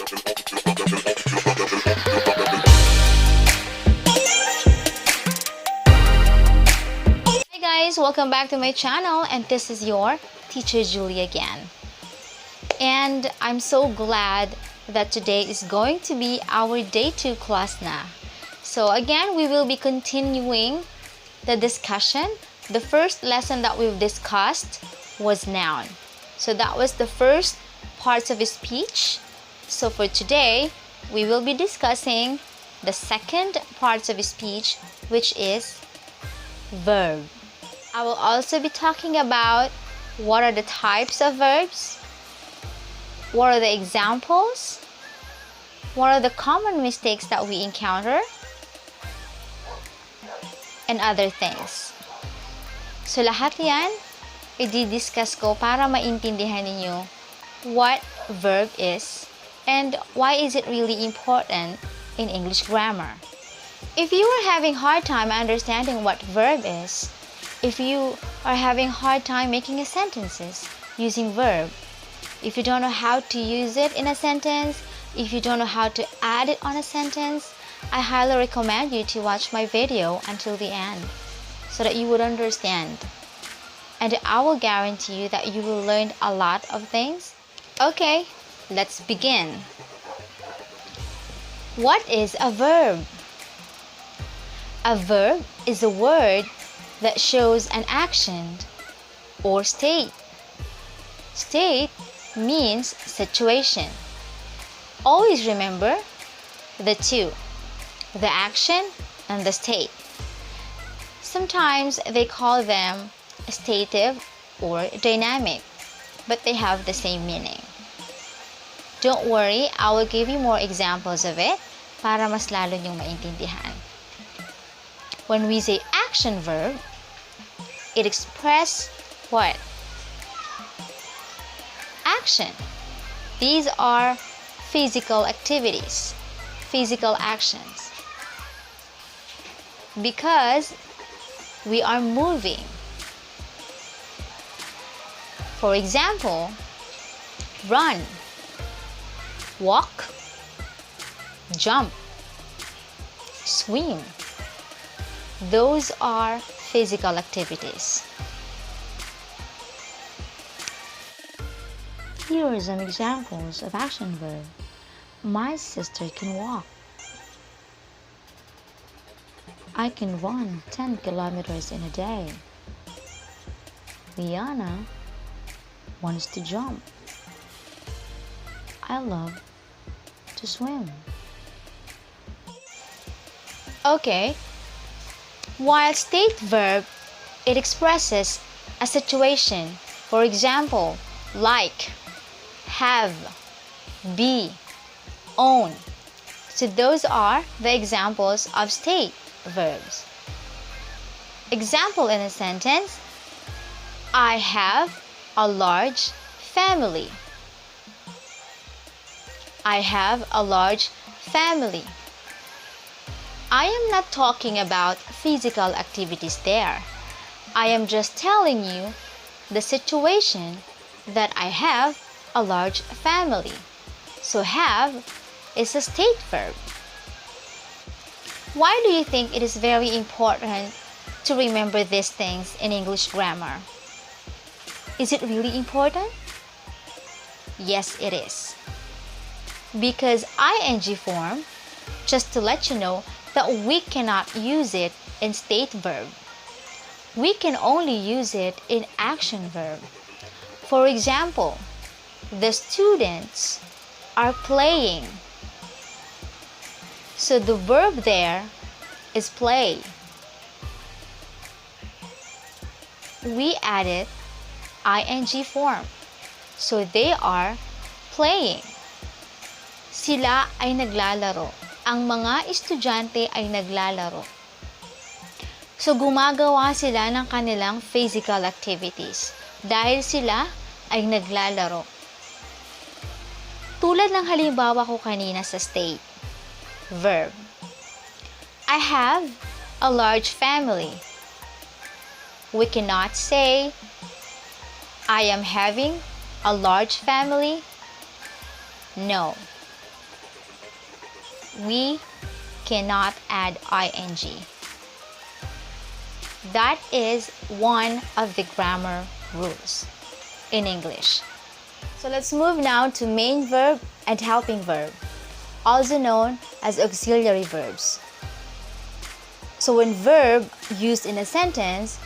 Hi guys, welcome back to my channel, and this is your teacher Julie again. And I'm so glad that today is going to be our day 2 class na. So again, we will be continuing the discussion. The first lesson that we've discussed was noun. So that was the first parts of speech. So for today, we will be discussing the second parts of speech, which is verb. I will also be talking about what are the types of verbs, what are the examples, what are the common mistakes that we encounter, and other things. So lahat yan, i-discuss ko para maintindihan ninyo what verb is and why is it really important in English grammar. If you are having hard time understanding what verb is, if you are having hard time making sentences using verb, if you don't know how to use it in a sentence, if you don't know how to add it on a sentence, I highly recommend you to watch my video until the end so that you would understand. And I will guarantee you that you will learn a lot of things. Okay, let's begin. What is a verb? A verb is a word that shows an action or state. State means situation. Always remember the two, the action and the state. Sometimes they call them transitive or dynamic, but they have the same meaning. Don't worry, I will give you more examples of it para mas lalo niyong maintindihan. When we say action verb, it expresses what? Action. These are physical activities, physical actions. Because we are moving. For example, run, walk, jump, swim. Those are physical activities. Here are some examples of action verb. My sister can walk. I can run 10 kilometers in a day. Liana wants to jump. I love to swim. Okay. While state verb, it expresses a situation. For example, like, have, be, own. So those are the examples of state verbs. Example in a sentence: I have a large family. I have a large family. I am not talking about physical activities there. I am just telling you the situation that I have a large family. So have is a state verb. Why do you think it is very important to remember these things in English grammar? Is it really important? Yes, it is. Because ing form, just to let you know that we cannot use it in state verb. We can only use it in action verb. For example, the students are playing. So the verb there is play. We added ing form. So they are playing. Sila ay naglalaro. Ang mga estudyante ay naglalaro. So gumagawa sila ng kanilang physical activities dahil sila ay naglalaro. Tulad ng halimbawa ko kanina sa state verb. I have a large family. We cannot say I am having a large family. No. we cannot add ing. That is one of the grammar rules in English. So let's move now to main verb and helping verb, also known as auxiliary verbs. So when verb used in a sentence,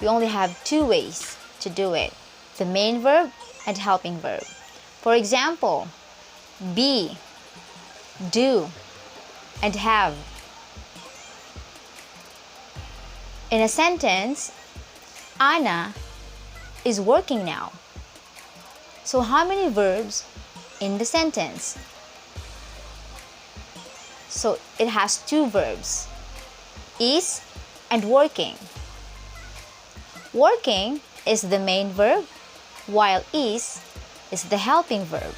we only have two ways to do it: the main verb and helping verb. For example, be, do, and have. In a sentence, Anna is working now. So how many verbs in the sentence? So it has two verbs, is and working. Working is the main verb, while is the helping verb.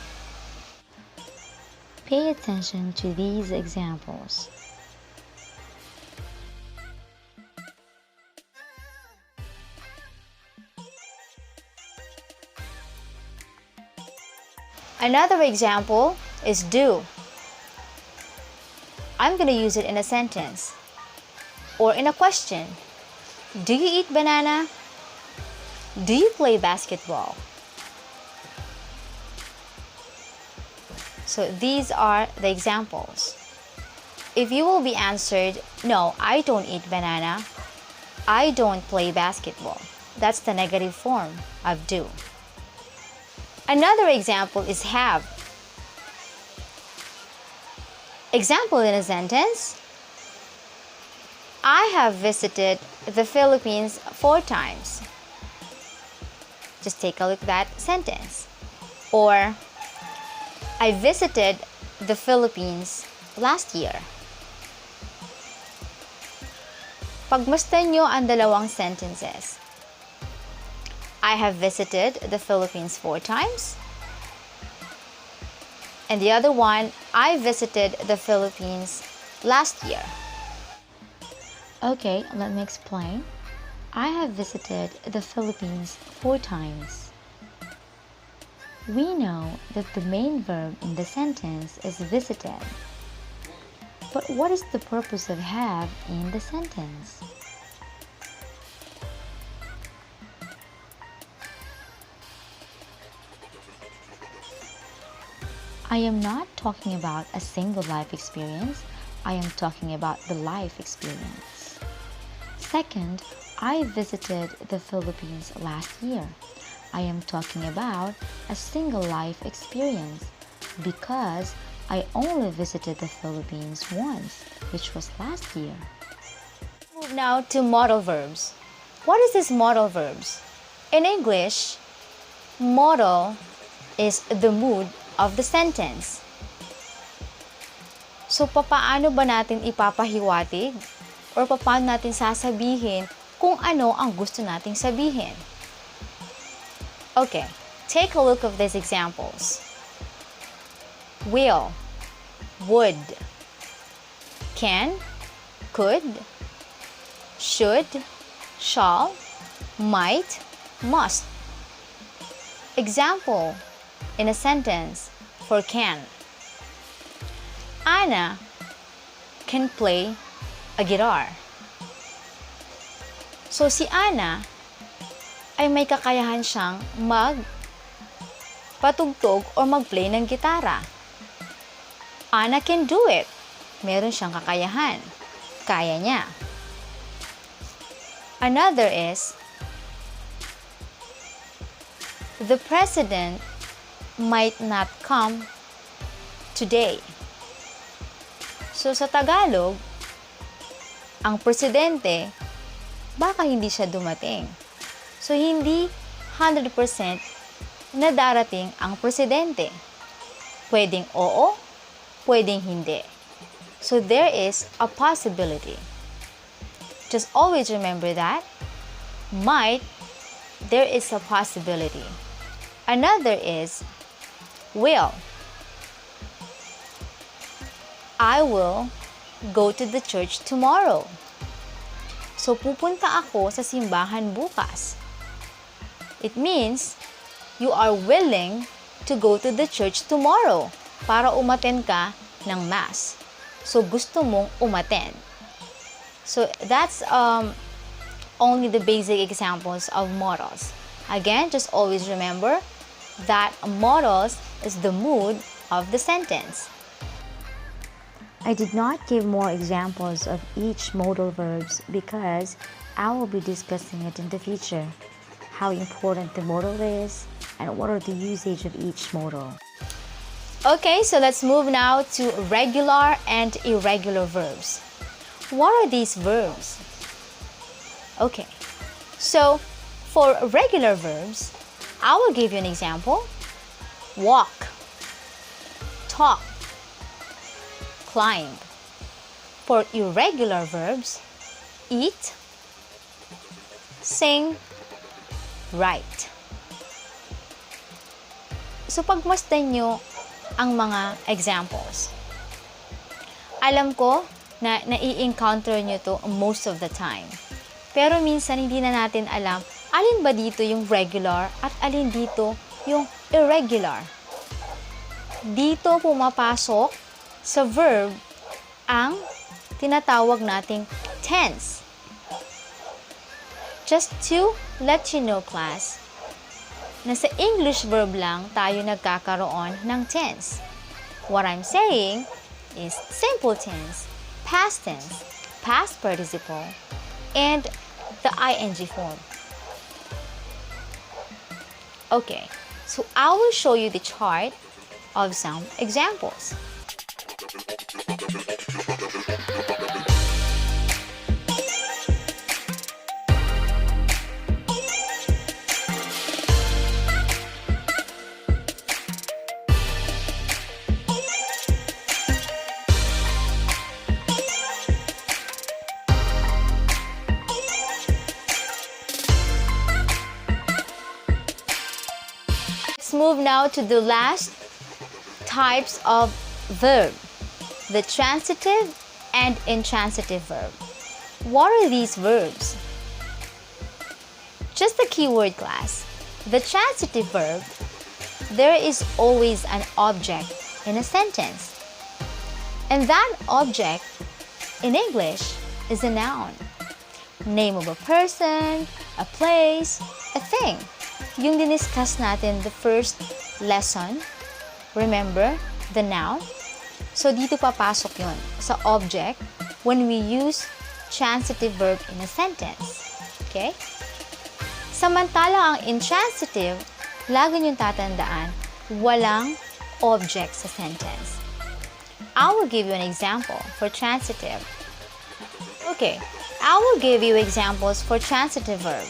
Pay attention to these examples. Another example is do. I'm going to use it in a sentence or in a question. Do you eat banana? Do you play basketball? So these are the examples. If you will be answered, no, I don't eat banana, I don't play basketball, that's the negative form of do. Another example is have. Example in a sentence: I have visited the Philippines 4 times. Just take a look at that sentence. Or, I visited the Philippines last year. Pagmasdan nyo ang dalawang sentences. I have visited the Philippines 4 times. And the other one, I visited the Philippines last year. Okay, let me explain. I have visited the Philippines 4 times. We know that the main verb in the sentence is visited. But what is the purpose of have in the sentence? I am not talking about a single life experience. I am talking about the life experience. Second, I visited the Philippines last year. I am talking about a single life experience because I only visited the Philippines once, which was last year. Move now to modal verbs. What is this modal verbs? In English, modal is the mood of the sentence. So, papaano ba natin ipapahiwatig or paano natin sasabihin kung ano ang gusto nating sabihin? Okay, take a look of these examples. Will, would, can, could, should, shall, might, must. Example in a sentence for can. Anna can play a guitar. So si Anna ay may kakayahan siyang magpatugtog o magplay ng gitara. Anna can do it. Meron siyang kakayahan. Kaya niya. Another is, the president might not come today. So sa Tagalog, ang presidente, baka hindi siya dumating. So hindi 100% na darating ang presidente. Pwedeng oo, pwedeng hindi. So there is a possibility. Just always remember that. Might, there is a possibility. Another is will. I will go to the church tomorrow. So, pupunta ako sa simbahan bukas. It means, you are willing to go to the church tomorrow para umattend ka ng mass. So, gusto mong umattend. So, that's only the basic examples of modals. Again, just always remember that modals is the mood of the sentence. I did not give more examples of each modal verbs because I will be discussing it in the future, how important the modal is and what are the usage of each modal. Okay, so let's move now to regular and irregular verbs. What are these verbs? Okay, so for regular verbs, I will give you an example. Walk, talk, climb. For irregular verbs, eat, sing, write. So pagmasdan nyo ang mga examples. Alam ko na nai-encounter nyo to most of the time. Pero minsan hindi na natin alam alin ba dito yung regular at alin dito yung irregular. Dito pumapasok sa verb ang tinatawag nating tense. Just to let you know, class, na sa English verb lang tayo nagkakaroon ng tense. What I'm saying is simple tense, past tense, past participle, and the ing form. Okay, so I will show you the chart of some examples. Let's move now to the last types of verb, the transitive and intransitive verb. What are these verbs? Just the keyword, class. The transitive verb, there is always an object in a sentence. And that object in English is a noun. Name of a person, a place, a thing. Yung diniscuss natin the first lesson, remember, the noun. So, dito papasok yun sa object when we use transitive verb in a sentence. Okay? Samantala, ang intransitive, lagi niyong tatandaan, walang object sa sentence. I will give you an example for transitive. Okay, I will give you examples for transitive verb.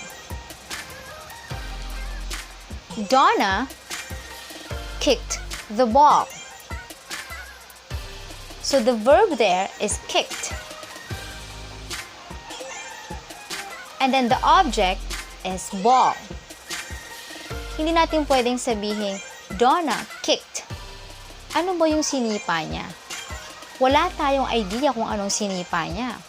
Donna kicked the ball. So the verb there is kicked. And then the object is ball. Hindi natin pwedeng sabihin, Donna kicked. Ano ba yung sinipa niya? Wala tayong idea kung anong sinipa niya.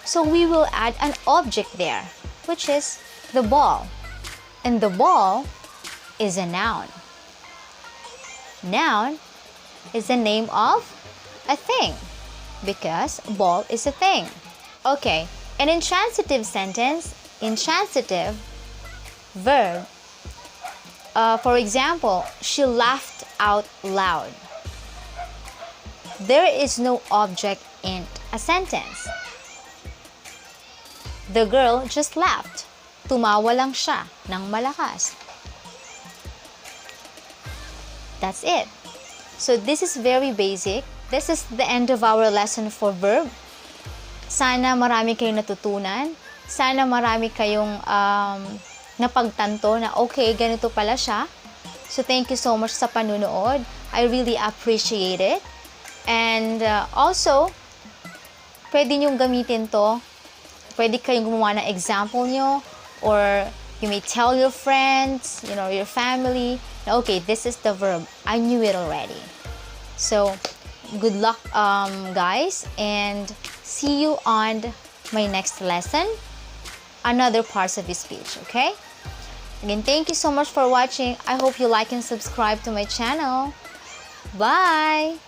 So we will add an object there, which is the ball. And the ball is a noun. Noun is the name of a thing because ball is a thing. Okay, an intransitive sentence, intransitive verb, for example, she laughed out loud. There is no object in a sentence. The girl just laughed. Tumawa lang siya ng malakas. That's it. So this is very basic. This is the end of our lesson for verb. Sana marami kayong natutunan. Sana marami kayong napagtanto na okay, ganito pala siya. So thank you so much sa panunood. I really appreciate it. And also, pwede nyong gamitin to. Pwede kayong gumawa ng example nyo, or you may tell your friends, your family, okay, this is the verb. I knew it already. So, good luck, guys, and see you on my next lesson, another parts of the speech, okay? Again, thank you so much for watching. I hope you like and subscribe to my channel. Bye!